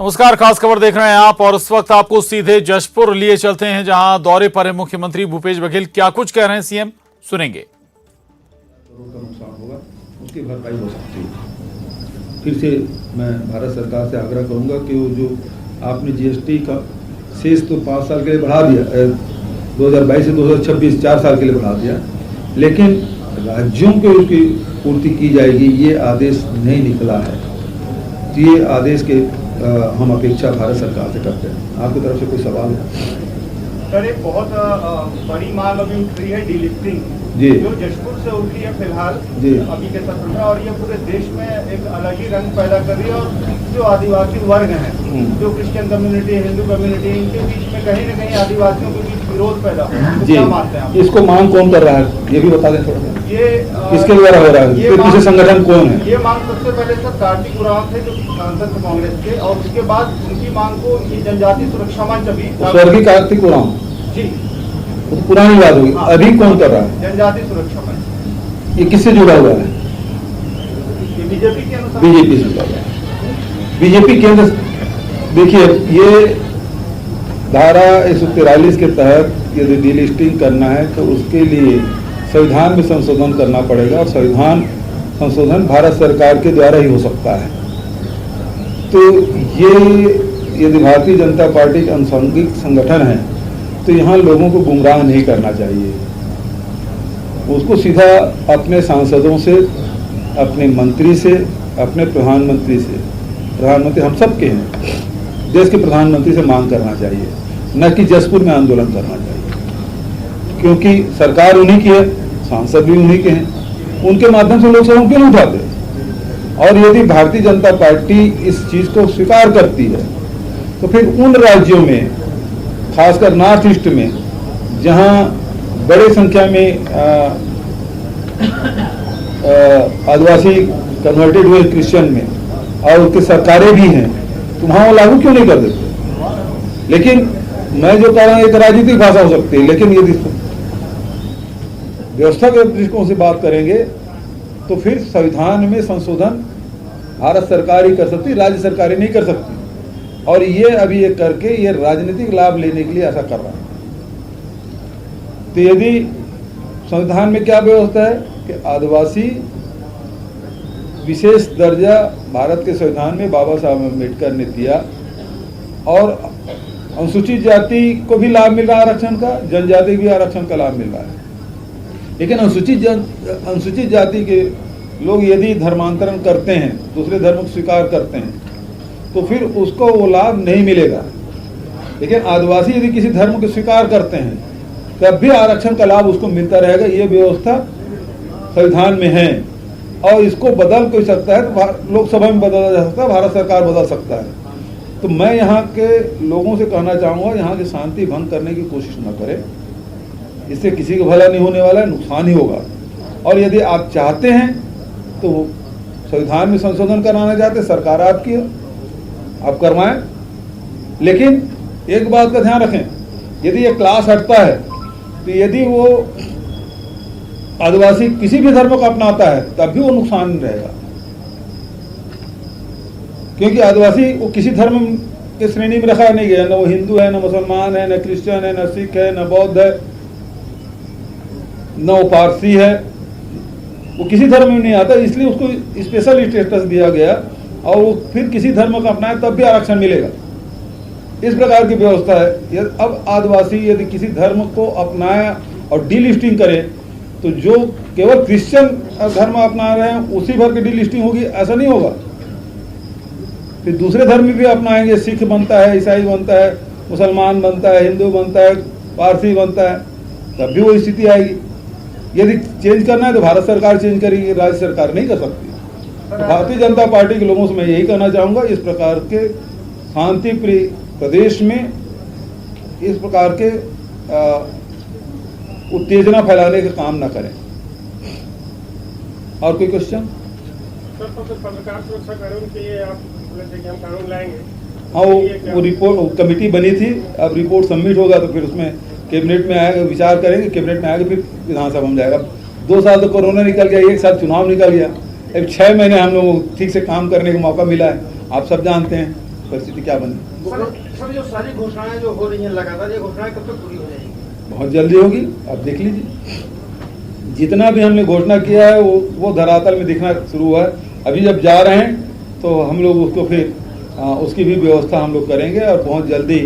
नमस्कार, खास खबर देख रहे हैं आप और इस वक्त आपको सीधे जशपुर लिए चलते हैं जहां दौरे पर है मुख्यमंत्री भूपेश बघेल। क्या कुछ कह रहे हैं सीएम, सुनेंगे। का नुकसान होगा उसकी भरपाई हो सकती है। फिर से मैं भारत सरकार से आग्रह करूंगा कि वो जो आपने जीएसटी का शेष तो 5 साल के लिए बढ़ा दिया, 2022 से 2026 4 साल के लिए बढ़ा दिया, लेकिन राज्यों को उसकी पूर्ति की जाएगी ये आदेश नहीं निकला है। तो ये आदेश के हम अपेक्षा भारत सरकार से करते हैं। आपकी तरफ से कोई सवाल है? सर, एक बहुत बड़ी मांग अभी उठ रही है डीलिस्टिंग जी, जो जशपुर से उठ रही है फिलहाल जी अभी के सत्र में, और ये पूरे देश में एक अलग ही रंग पैदा कर रही है। और जो आदिवासी वर्ग हैं, जो क्रिश्चियन कम्युनिटी, हिंदू कम्युनिटी, इनके बीच में कहीं न कहीं आदिवासियों के बीच विरोध पैदा हो रहा है। तो क्या मानते हैं आप? इसको मांग कौन कर रहा है ये भी बता दें थोड़ा सा। ये किसके द्वारा हो रहा है? ये किसी संगठन कौन है? ये मांग सबसे पहले सर कार्तिक उरांव थे जो सांसद थे कांग्रेस के, और उसके बाद उनकी मांग को ये जनजातीय सुरक्षा मंच अभी स्वर्गीय कार्तिक उरांव जी, तो पुरानी बात होगी। अभी कौन कर रहा है? जनजातीय सुरक्षा मंच। ये किससे जुड़ा हुआ है? ये बीजेपी के अनुसार बीजेपी से जुड़ा हुआ है। बीजेपी केंद्र, देखिए ये धारा 143 के तहत यदि डीलिस्टिंग करना है तो उसके लिए संविधान में संशोधन करना पड़ेगा, और संविधान संशोधन भारत सरकार के द्वारा ही हो सकता है। तो ये यदि भारतीय जनता पार्टी के अनुषंगिक संगठन है तो यहाँ लोगों को गुमराह नहीं करना चाहिए। उसको सीधा अपने सांसदों से, अपने मंत्री से, अपने प्रधानमंत्री से, प्रधानमंत्री हम सब के हैं, देश के प्रधानमंत्री से मांग करना चाहिए, न कि जशपुर में आंदोलन करना चाहिए। क्योंकि सरकार उन्हीं की है, सांसद भी उन्हीं के हैं, उनके माध्यम से लोकसभा क्यों नहीं उठाते? और यदि भारतीय जनता पार्टी इस चीज को स्वीकार करती है तो फिर उन राज्यों में, खासकर नॉर्थ ईस्ट में, जहां बड़े संख्या में आदिवासी कन्वर्टेड हुए क्रिश्चियन में, और उसकी सरकारें भी हैं, तो वहां वो लागू क्यों नहीं कर देते? लेकिन मैं जो कह रहा हूं एक राजनीतिक भाषा हो सकती है, लेकिन यदि व्यवस्था के दृष्टिकोण से बात करेंगे तो फिर संविधान में संशोधन भारत सरकार ही कर सकती, राज्य सरकारें नहीं कर सकती। और ये अभी ये करके ये राजनीतिक लाभ लेने के लिए ऐसा कर रहा है। तो यदि संविधान में क्या व्यवस्था है कि आदिवासी विशेष दर्जा भारत के संविधान में बाबा साहब अम्बेडकर ने दिया, और अनुसूचित जाति को भी लाभ मिल रहा है आरक्षण का, जनजाति भी आरक्षण का लाभ मिल रहा है। लेकिन अनुसूचित जाति के लोग यदि धर्मांतरण करते हैं, दूसरे धर्म को स्वीकार करते हैं, तो फिर उसको वो लाभ नहीं मिलेगा। लेकिन आदिवासी यदि किसी धर्म को स्वीकार करते हैं तब भी आरक्षण का लाभ उसको मिलता रहेगा। ये व्यवस्था संविधान में है, और इसको बदल कोई सकता है तो लोकसभा में बदला जा सकता है, भारत सरकार बदल सकता है। तो मैं यहाँ के लोगों से कहना चाहूँगा, यहाँ की शांति भंग करने की कोशिश न करें, इससे किसी को भला नहीं होने वाला है, नुकसान ही होगा। और यदि आप चाहते हैं तो संविधान में संशोधन कराना चाहते, सरकार आपकी है, आप करवाएं। लेकिन एक बात का ध्यान रखें, यदि ये क्लास हटता है तो यदि वो आदिवासी किसी भी धर्म को अपनाता है तब भी वो नुकसान रहेगा, क्योंकि आदिवासी वो किसी धर्म के श्रेणी में रखा नहीं गया, न वो हिंदू है, न मुसलमान है, न क्रिश्चियन है, न सिख है, न बौद्ध है, न वो पारसी है, वो किसी धर्म में नहीं आता, इसलिए उसको स्पेशल स्टेटस दिया गया, और वो फिर किसी धर्म को अपनाए तब भी आरक्षण मिलेगा। इस प्रकार की व्यवस्था है। अब आदिवासी यदि किसी धर्म को अपनाए और डीलिस्टिंग करे तो जो केवल क्रिश्चियन धर्म अपना रहे हैं उसी भर की डीलिस्टिंग होगी, ऐसा नहीं होगा। फिर दूसरे धर्म भी अपनाएंगे, सिख बनता है, ईसाई बनता है, मुसलमान बनता है, हिंदू बनता है, पारसी बनता है, तब भी वो स्थिति आएगी। यदि चेंज करना है तो भारत सरकार चेंज करेगी, राज्य सरकार नहीं कर सकती। भारतीय जनता पार्टी के लोगों से मैं यही कहना चाहूंगा, इस प्रकार के शांति प्रिय प्रदेश में इस प्रकार के उत्तेजना फैलाने का काम न करें। और कोई क्वेश्चन? पत्रकार सुरक्षा कानून के लिए आप बोले थे कि हम कानून लाएंगे। हाँ, वो रिपोर्ट कमेटी बनी थी, अब रिपोर्ट सबमिट होगा तो फिर उसमें कैबिनेट में आएगा, विचार करेंगे, कैबिनेट में आएगा, फिर विधानसभा में जाएगा। 2 साल तो कोरोना निकल गया, 1 साल चुनाव निकल गया, अब 6 महीने हम लोग ठीक से काम करने का मौका मिला है, आप सब जानते हैं। परिस्थिति क्या बनी। सर जो सारी घोषणाएं जो हो रही हैं लगातार, ये घोषणाएं कब तक पूरी हो जाएगी? बहुत जल्दी होगी, आप देख लीजिए। जितना भी हमने घोषणा किया है वो धरातल में दिखना शुरू हुआ है। अभी जब जा रहे हैं तो हम लोग उसको फिर उसकी भी व्यवस्था हम लोग करेंगे और बहुत जल्दी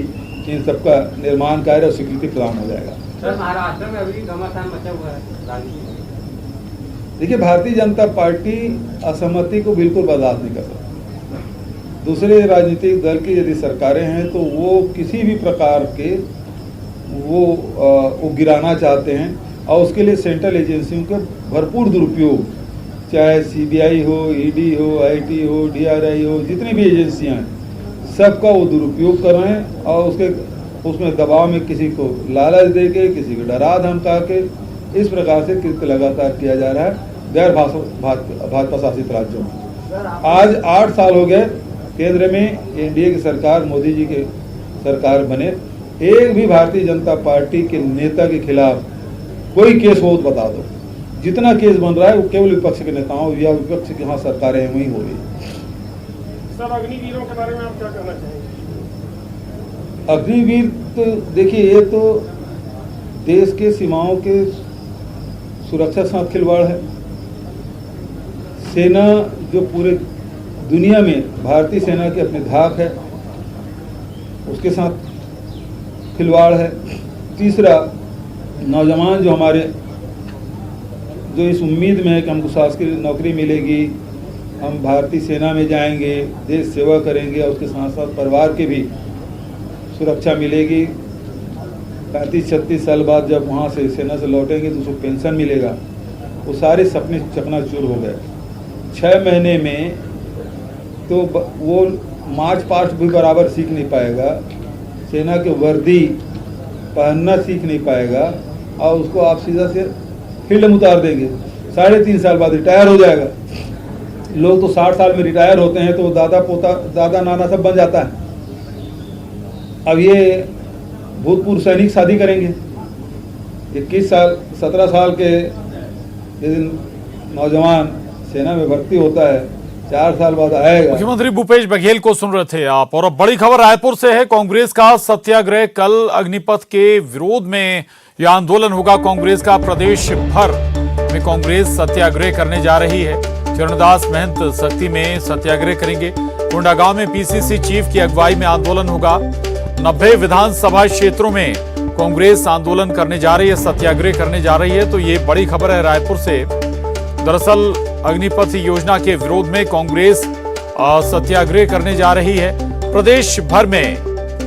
इन सबका निर्माण कार्य और स्वीकृति प्रदान हो जाएगा। सर महाराष्ट्र में अभी घमासान मचा हुआ है राजनीति। देखिए, भारतीय जनता पार्टी असहमति को बिल्कुल बर्दाश्त नहीं कर सकती। दूसरे राजनीतिक दल की यदि सरकारें हैं तो वो किसी भी प्रकार के वो गिराना चाहते हैं और उसके लिए सेंट्रल एजेंसियों का भरपूर दुरुपयोग, चाहे सीबीआई हो, ईडी हो, आईटी हो, डीआरआई हो, जितनी भी एजेंसियां हैं सबका वो दुरुपयोग कर रहे हैं और उसमें दबाव में किसी को लालच दे के, किसी को डरा धमका के इस प्रकार से कृत्य लगातार किया जा रहा है गैर भाजपा शासित राज्यों में। आज 8 साल हो गए केंद्र में एनडीए की सरकार, मोदी जी के सरकार बने, एक भी भारतीय जनता पार्टी के नेता के खिलाफ कोई केस हो तो बता दो। जितना केस बन रहा है वो केवल विपक्ष के नेताओं या विपक्ष की जहाँ सरकारें हैं वहीं हो रही है। सर अग्निवीरों के बारे में आप क्या कहना चाहेंगे? अग्निवीर तो देखिए, ये तो देश के सीमाओं के सुरक्षा साथ खिलवाड़ है। सेना जो पूरे दुनिया में भारतीय सेना की अपनी धाक है, उसके साथ खिलवाड़ है। तीसरा, नौजवान जो हमारे जो इस उम्मीद में है कि हमको शासकीय नौकरी मिलेगी, हम भारतीय सेना में जाएंगे, देश सेवा करेंगे और उसके साथ साथ परिवार की भी सुरक्षा मिलेगी। 35-36 साल बाद जब वहाँ से सेना से लौटेंगे तो उसको पेंशन मिलेगा। वो सारे सपने चकनाचूर हो गए। 6 महीने में तो वो मार्च पास्ट भी बराबर सीख नहीं पाएगा, सेना की वर्दी पहनना सीख नहीं पाएगा और उसको आप सीधा से फील्ड में उतार देंगे। 3.5 साल बाद रिटायर हो जाएगा। लोग तो 60 साल में रिटायर होते हैं तो दादा पोता, दादा नाना सब बन जाता है। अब ये भूतपूर्व सैनिक शादी करेंगे। 21 साल 17 साल के यदि नौजवान सेना में भर्ती होता है, 4 साल बाद आएगा। मुख्यमंत्री भूपेश बघेल को सुन रहे थे आप। और अब बड़ी खबर रायपुर से है। कांग्रेस का सत्याग्रह कल अग्निपथ के विरोध में यह आंदोलन होगा। कांग्रेस का प्रदेश भर में कांग्रेस सत्याग्रह करने जा रही है। चरणदास महंत सख्ती में सत्याग्रह करेंगे। कोंडागांव में पीसीसी चीफ की अगुवाई में आंदोलन होगा। 90 विधानसभा क्षेत्रों में कांग्रेस आंदोलन करने जा रही है, सत्याग्रह करने जा रही है। तो ये बड़ी खबर है रायपुर से। दरअसल अग्निपथ योजना के विरोध में कांग्रेस सत्याग्रह करने जा रही है। प्रदेश भर में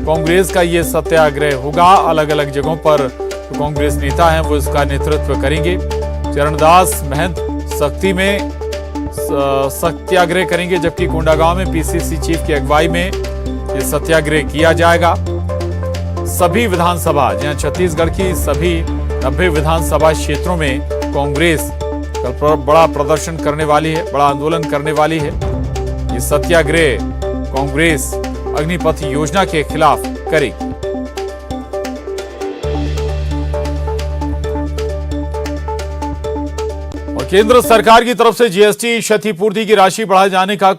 कांग्रेस का ये सत्याग्रह होगा। अलग अलग जगहों पर जो कांग्रेस नेता हैं वो इसका नेतृत्व करेंगे। चरणदास महंत सख्ती में सत्याग्रह करेंगे, जबकि कोंडागांव में पीसीसी चीफ की अगुवाई में ये सत्याग्रह किया जाएगा। सभी विधानसभा, जहां छत्तीसगढ़ की सभी 90 विधानसभा क्षेत्रों में कांग्रेस कल बड़ा प्रदर्शन करने वाली है, बड़ा आंदोलन करने वाली है। ये सत्याग्रह कांग्रेस अग्निपथ योजना के खिलाफ करेगी। और केंद्र सरकार की तरफ से जीएसटी क्षतिपूर्ति की राशि बढ़ाए जाने का